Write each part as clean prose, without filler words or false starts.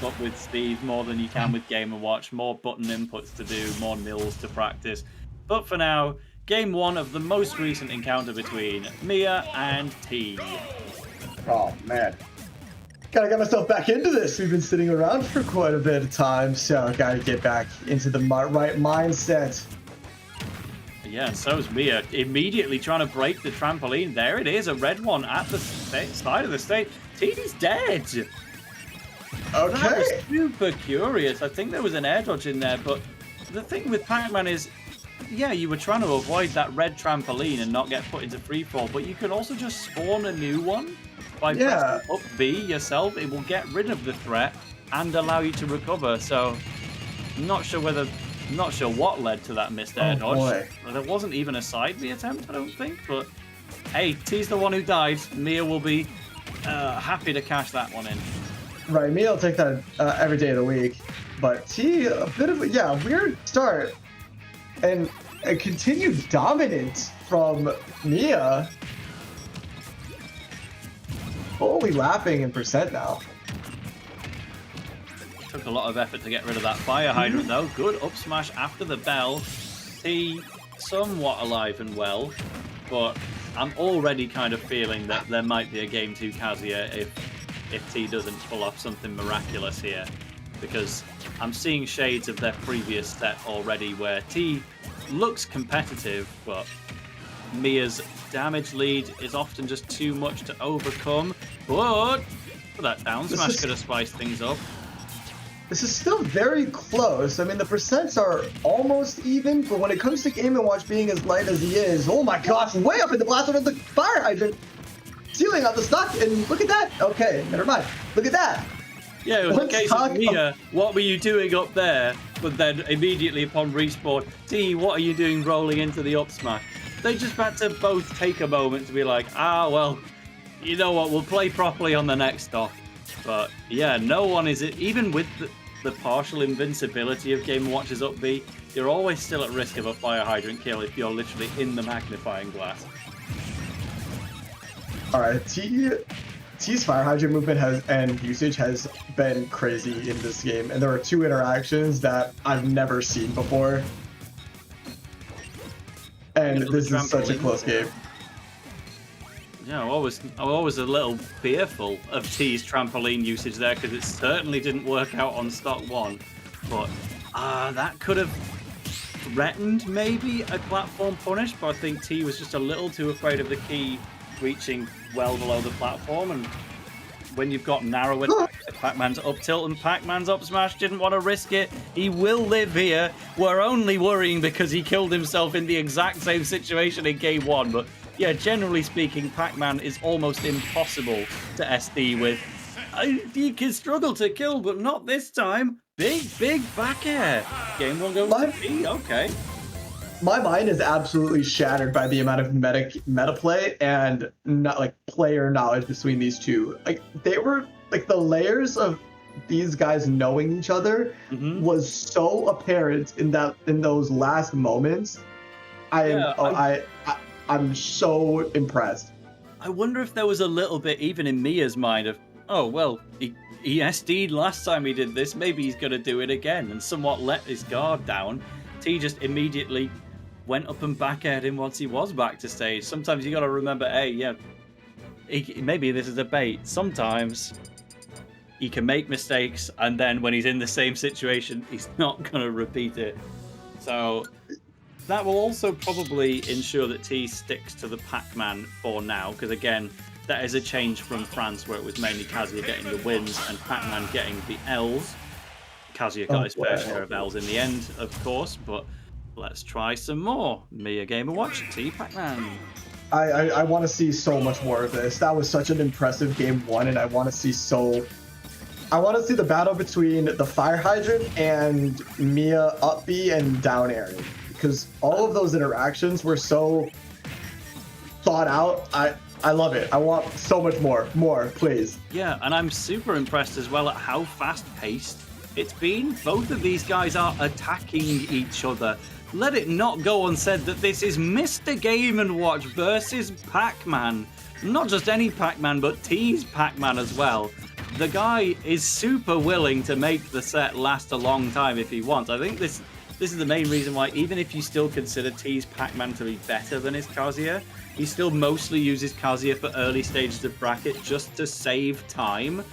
keep up with Steve more than you can with Game & Watch. More button inputs to do, more nils to practice. But for now, game 1 of the most recent encounter between Miya and T. Oh, man. Gotta get myself back into this. We've been sitting around for quite a bit of time, so gotta get back into the right mindset. Yeah, and so is Miya, immediately trying to break the trampoline. There it is, a red one at the side of the stage. T's dead. Okay. That was super curious. I think there was an air dodge in there, but the thing with Pac-Man is, yeah, you were trying to avoid that red trampoline and not get put into free fall, but you could also just spawn a new one by pressing up B yourself. It will get rid of the threat and allow you to recover. So, not sure what led to that missed air dodge. Boy. There wasn't even a side B attempt, I don't think. But hey, T's the one who died. Miya will be happy to cash that one in. Right, Miya will take that every day of the week. But T, a bit of a weird start. And a continued dominance from Miya. Fully lapping in percent now. Took a lot of effort to get rid of that fire hydrant, though. Good up smash after the bell. T somewhat alive and well, but I'm already kind of feeling that there might be a game 2 Kazuya if T doesn't pull off something miraculous here, because I'm seeing shades of their previous set already where T looks competitive, but Miya's damage lead is often just too much to overcome. But that down smash could have spiced things up. This is still very close. I mean, the percents are almost even, but when it comes to Game & Watch being as light as he is, oh my gosh, way up in the blast of the fire hydrant, sealing out the stock, and look at that. Okay, never mind. Look at that. Yeah, it was a case of Miya, what were you doing up there? But then immediately upon respawn, T, what are you doing rolling into the up smash? They just had to both take a moment to be like, well, you know what, we'll play properly on the next stock. But yeah, no one is, even with the partial invincibility of Game & Watch's up B, you're always still at risk of a fire hydrant kill if you're literally in the magnifying glass. Alright, T's fire hydrant movement and usage has been crazy in this game, and there are 2 interactions that I've never seen before. And this is such a close game. Yeah, I'm always a little fearful of T's trampoline usage there, because it certainly didn't work out on stock 1. But that could have threatened maybe a platform punish, but I think T was just a little too afraid of the key reaching well below the platform, and when you've got narrow attack, Pac-Man's up tilt and Pac-Man's up smash didn't want to risk it. He will live here. We're only worrying because he killed himself in the exact same situation in game 1, but yeah, generally speaking, Pac-Man is almost impossible to SD with. He can struggle to kill, but not this time. Big back air. Game 1 goes to B, okay. My mind is absolutely shattered by the amount of meta play and not like player knowledge between these two. Like, they were like, the layers of these guys knowing each other was so apparent in those last moments. I'm so impressed. I wonder if there was a little bit even in Miya's mind of, oh well, he SD'd last time he did this, maybe he's gonna do it again, and somewhat let his guard down. T just immediately went up and back at him once he was back to stage. Sometimes you got to remember, hey, yeah, maybe this is a bait. Sometimes he can make mistakes, and then when he's in the same situation, he's not going to repeat it. So that will also probably ensure that T sticks to the Pac-Man for now, because again, that is a change from France, where it was mainly Kazuya getting the wins and Pac-Man getting the L's. Kazuya got his fair share of L's in the end, of course, but let's try some more. Miya Game & Watch, T Pac-Man. I want to see so much more of this. That was such an impressive game 1, and I want to see the battle between the fire hydrant and Miya up B and down air, because all of those interactions were so thought out. I love it. I want so much more. More, please. Yeah, and I'm super impressed as well at how fast-paced it's been. Both of these guys are attacking each other. Let it not go unsaid that this is Mr. Game & Watch versus Pac-Man. Not just any Pac-Man, but T's Pac-Man as well. the guy is super willing to make the set last a long time if he wants. I think this is the main reason why, even if you still consider T's Pac-Man to be better than his Kazuya, he still mostly uses Kazuya for early stages of bracket just to save time.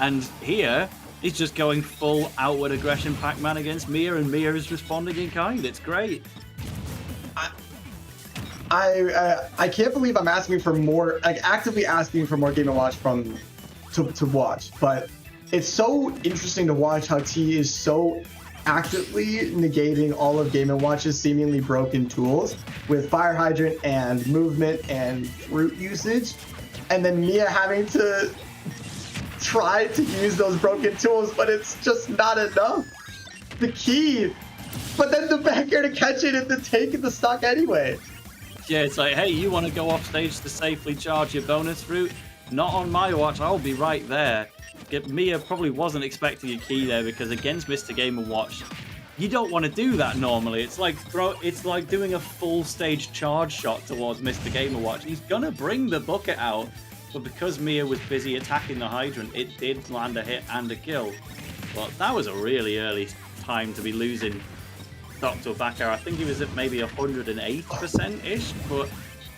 And here, he's just going full outward aggression Pac-Man against Miya, and Miya is responding in kind. It's great. I can't believe I'm asking for more, like actively asking for more Game & Watch to watch, but it's so interesting to watch how T is so actively negating all of Game & Watch's seemingly broken tools with Fire Hydrant and movement and fruit usage, and then Miya having to try to use those broken tools, but it's just not enough. The key, but then the back air to catch it and then take the stock anyway. Yeah, it's like, hey, you want to go off stage to safely charge your bonus fruit? Not on my watch, I'll be right there. Miya probably wasn't expecting a key there because against Mr. Game & Watch, you don't want to do that normally. It's like doing a full stage charge shot towards Mr. Game & Watch. He's gonna bring the bucket out, but because Miya was busy attacking the hydrant, it did land a hit and a kill. But that was a really early time to be losing stock to a back air. I think he was at maybe 108%-ish, but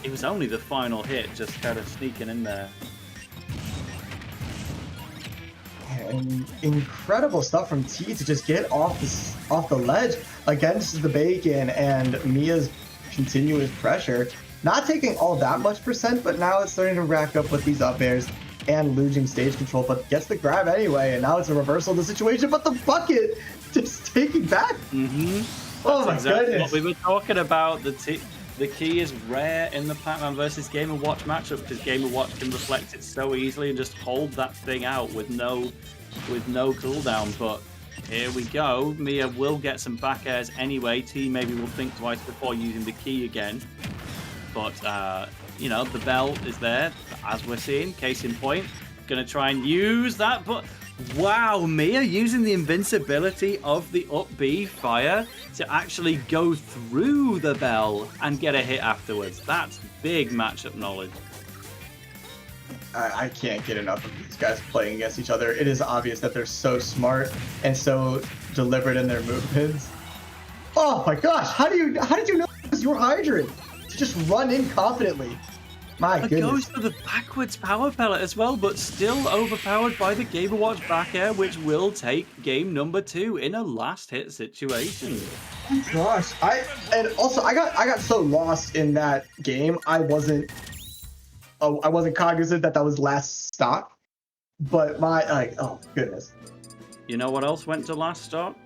it was only the final hit just kind of sneaking in there. And incredible stuff from T to just get off the ledge against the bacon and Mia's continuous pressure. Not taking all that much percent, but now it's starting to rack up with these up airs and losing stage control, but gets the grab anyway, and now it's a reversal of the situation, but the bucket just taking back. Oh my goodness. What we were talking about, the key is rare in the Pac-Man versus Game & Watch matchup because Game & Watch can reflect it so easily and just hold that thing out with no cooldown. But here we go. Miya will get some back airs anyway. T maybe will think twice before using the key again. But, you know, the bell is there, as we're seeing. Case in point. Gonna try and use that, but wow, Miya using the invincibility of the up B fire to actually go through the bell and get a hit afterwards. That's big matchup knowledge. I can't get enough of these guys playing against each other. It is obvious that they're so smart and so deliberate in their movements. Oh my gosh, how did you know it was your hydrant to just run in confidently? My goodness. It goes for the backwards power pellet as well, but still overpowered by the Game & Watch back air, which will take game number 2 in a last hit situation. Oh gosh, I got so lost in that game. I wasn't cognizant that was last stock, but oh goodness. You know what else went to last stock?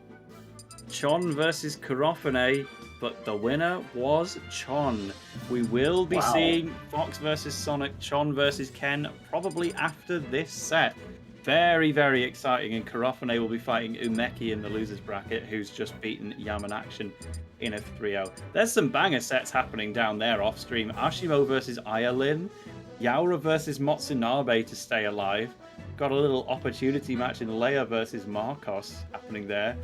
Chon versus Karofane. But the winner was Chon. We will be seeing Fox versus Sonic, Chon versus Ken, probably after this set. Very, very exciting, and Karofane will be fighting Umeki in the losers bracket, who's just beaten Yamanaction in a 3-0. There's some banger sets happening down there off stream. Ashimo versus Ayalin, Yaura versus Motsunabe to stay alive. Got a little opportunity match in Leia versus Marcos happening there.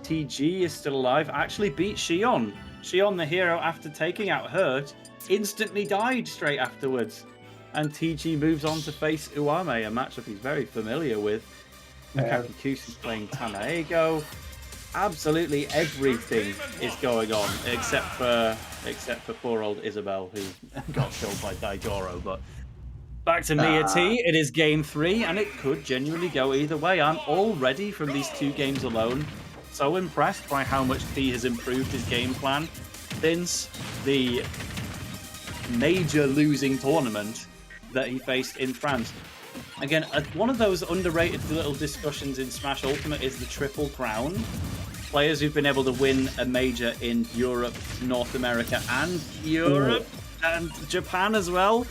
TG is still alive, actually beat Shion. Shion, the hero, after taking out Hurt, instantly died straight afterwards. And TG moves on to face Uame, a matchup he's very familiar with. Akaki Kusi's playing Tanaego. Absolutely everything is going on, except for poor old Isabel, who got killed by Daigoro. But back to Miya T, it is game 3, and it could genuinely go either way. I'm already, from these 2 games alone, so impressed by how much T has improved his game plan since the major losing tournament that he faced in France. Again, one of those underrated little discussions in Smash Ultimate is the Triple Crown. Players who've been able to win a major in Europe, North America, and Europe, and Japan as well.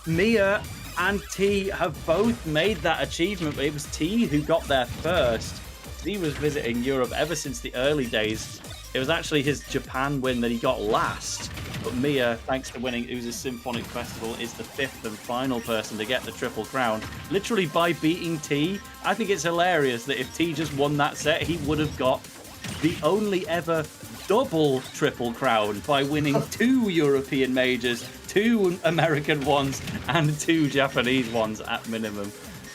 Miya and T have both made that achievement, but it was T who got there first. He was visiting Europe ever since the early days. It was actually his Japan win that he got last. But Miya, thanks to winning Uza's Symphonic Festival, is the 5th and final person to get the Triple Crown. Literally by beating T. I think it's hilarious that if T just won that set, he would have got the only ever double Triple Crown by winning 2 European majors, 2 American ones, and 2 Japanese ones at minimum.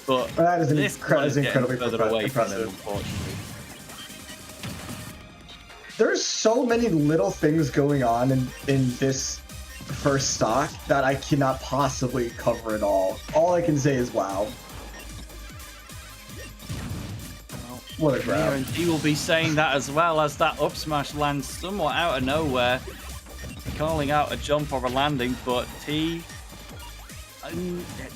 But That is this one is incredibly further away from him, impressive. unfortunately. There's so many little things going on in this first stock that I cannot possibly cover it all. All I can say is wow. What a grab. And he will be saying that as well as that up smash lands somewhat out of nowhere, calling out a jump or a landing, but T...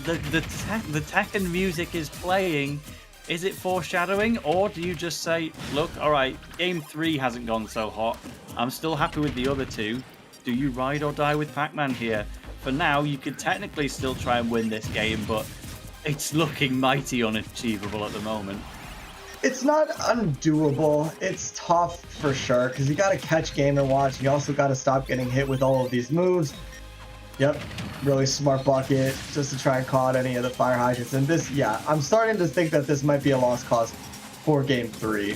the Tekken music is playing. Is it foreshadowing, or do you just say, look, all right, game 3 hasn't gone so hot. I'm still happy with the other 2. Do you ride or die with Pac-Man here? For now, you could technically still try and win this game, but it's looking mighty unachievable at the moment. It's not undoable. It's tough for sure, because you got to catch Game & Watch. You also got to stop getting hit with all of these moves. Yep, really smart bucket just to try and call out any of the fire hydrants. And this, yeah, I'm starting to think that this might be a lost cause for game 3. You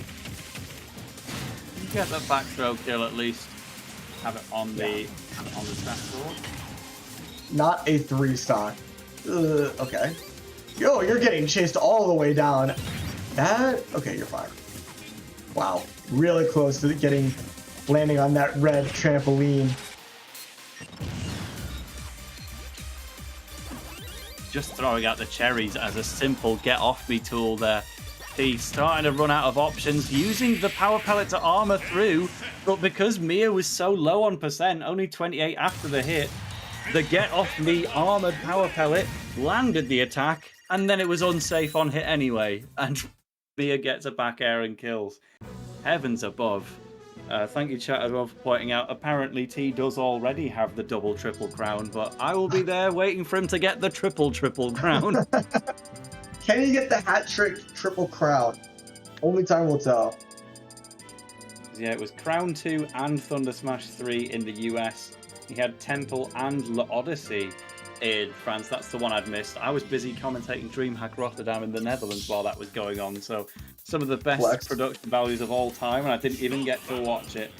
get that back throw kill at least. Have it on the dashboard. Not a 3 stock. Okay. Yo, you're getting chased all the way down. Okay, you're fine. Wow, really close to landing on that red trampoline. Just throwing out the cherries as a simple get off me tool there. He's starting to run out of options, using the power pellet to armor through, but because Miya was so low on percent, only 28 after the hit, the get off me armored power pellet landed the attack, and then it was unsafe on hit anyway, and Miya gets a back air and kills. Heavens above. Thank you, chat, as well, for pointing out. Apparently, T does already have the double triple crown, but I will be there waiting for him to get the triple crown. Can he get the hat trick triple crown? Only time will tell. Yeah, it was Crown 2 and Thunder Smash 3 in the US. He had Temple and La Odyssey in France. That's the one I'd missed. I was busy commentating DreamHack Rotterdam in the Netherlands while that was going on, so some of the best production values of all time, and I didn't even get to watch it.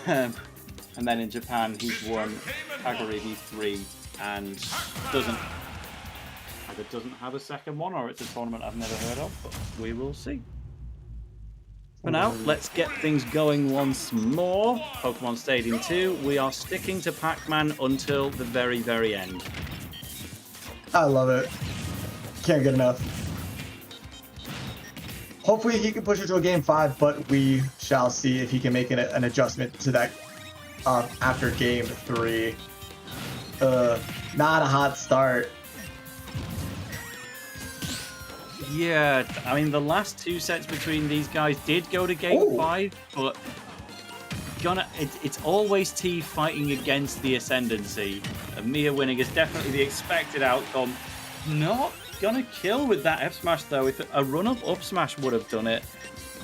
And then in Japan, he's won Kagurigi 3 and doesn't have a second one, or it's a tournament I've never heard of, but we will see. For now, let's get things going once more. Pokemon Stadium 2, we are sticking to Pac-Man until the very, very end. I love it. Can't get enough. Hopefully he can push it to a game 5, but we shall see if he can make an adjustment to that after game 3. Not a hot start. Yeah, I mean, the last 2 sets between these guys did go to game 5, but it's always T fighting against the ascendancy. And Miya winning is definitely the expected outcome. Not gonna kill with that F smash though. If a run-up up smash would have done it,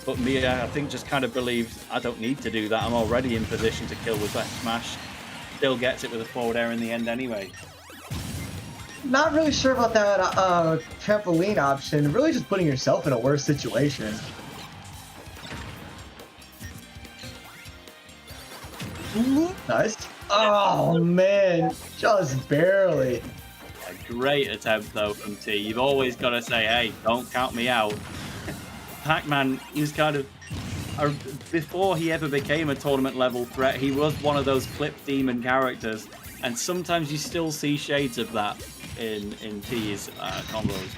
but Miya, I think, just kind of believes I don't need to do that. I'm already in position to kill with F smash. Still gets it with a forward air in the end anyway. Not really sure about that trampoline option. Really just putting yourself in a worse situation. Nice. Oh man, just barely. A great attempt though from T. You've always got to say, hey, don't count me out. Pac-Man, he was kind of, before he ever became a tournament level threat, he was one of those clip demon characters, and sometimes you still see shades of that in T's combos.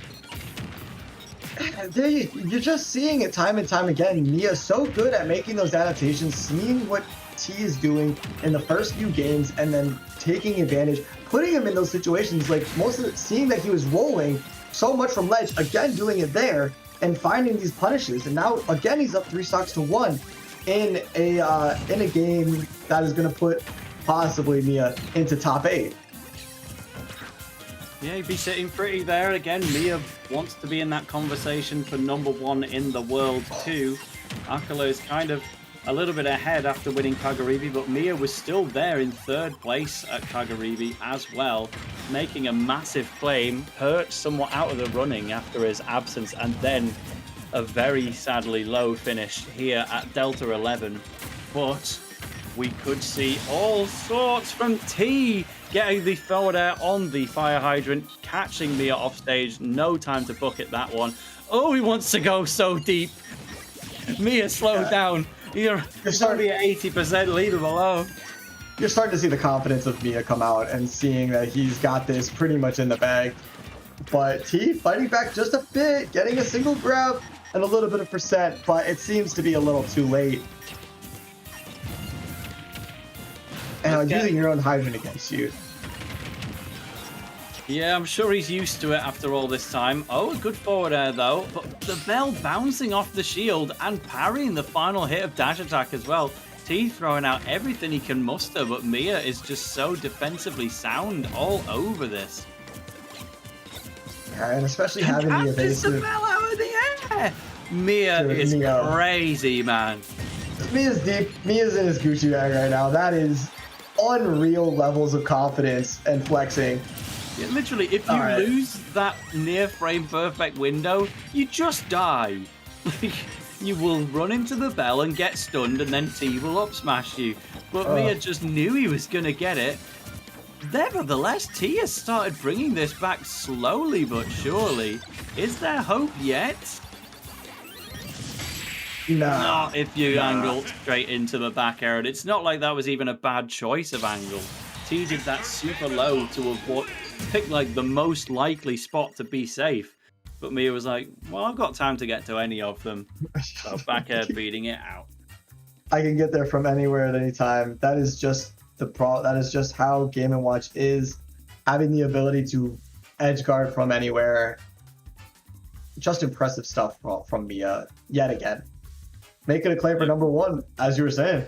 You're just seeing it time and time again. Miya's so good at making those adaptations, seeing what T is doing in the first few games, and then taking advantage, putting him in those situations. Like most of it, seeing that he was rolling so much from ledge, again doing it there, and finding these punishes. And now again he's up 3 stocks to 1 in a game that is going to put possibly Miya into top 8. Yeah, he'd be sitting pretty there. Again, Miya wants to be in that conversation for #1 in the world too. Akala is kind of a little bit ahead after winning Kaguribi, but Miya was still there in 3rd place at Kaguribi as well, making a massive claim, hurt somewhat out of the running after his absence, and then a very sadly low finish here at Delta 11. But we could see all sorts from T, getting the forward air on the fire hydrant, catching Miya off stage. No time to bucket that one. Oh, he wants to go so deep. Miya, slow down. You're already at 80%. Leave him alone. You're starting to see the confidence of Miya come out and seeing that he's got this pretty much in the bag. But T fighting back just a bit, getting a single grab and a little bit of percent, but it seems to be a little too late. And using your own hydrant against you. Yeah, I'm sure he's used to it after all this time. Oh, a good forward air though. But the bell bouncing off the shield and parrying the final hit of dash attack as well. T throwing out everything he can muster, but Miya is just so defensively sound all over this. Yeah, and especially having the evasive. The bell out of the air. Miya is crazy, man. Miya's deep. Miya's in his Gucci bag right now. That is unreal levels of confidence and flexing. Yeah, literally, if you lose that near frame perfect window, you just die. You will run into the bell and get stunned, and then T will up smash you. But Miya just knew he was going to get it. Nevertheless, T has started bringing this back slowly but surely. Is there hope yet? Not if you angle straight into the back air. And it's not like that was even a bad choice of angle. T did that super low to avoid, pick like the most likely spot to be safe. But Miya was like, well, I've got time to get to any of them. So back air beating it out. I can get there from anywhere at any time. That is just that is just how Game & Watch is. Having the ability to edge guard from anywhere. Just impressive stuff from Miya yet again. Making a claim for number one, as you were saying.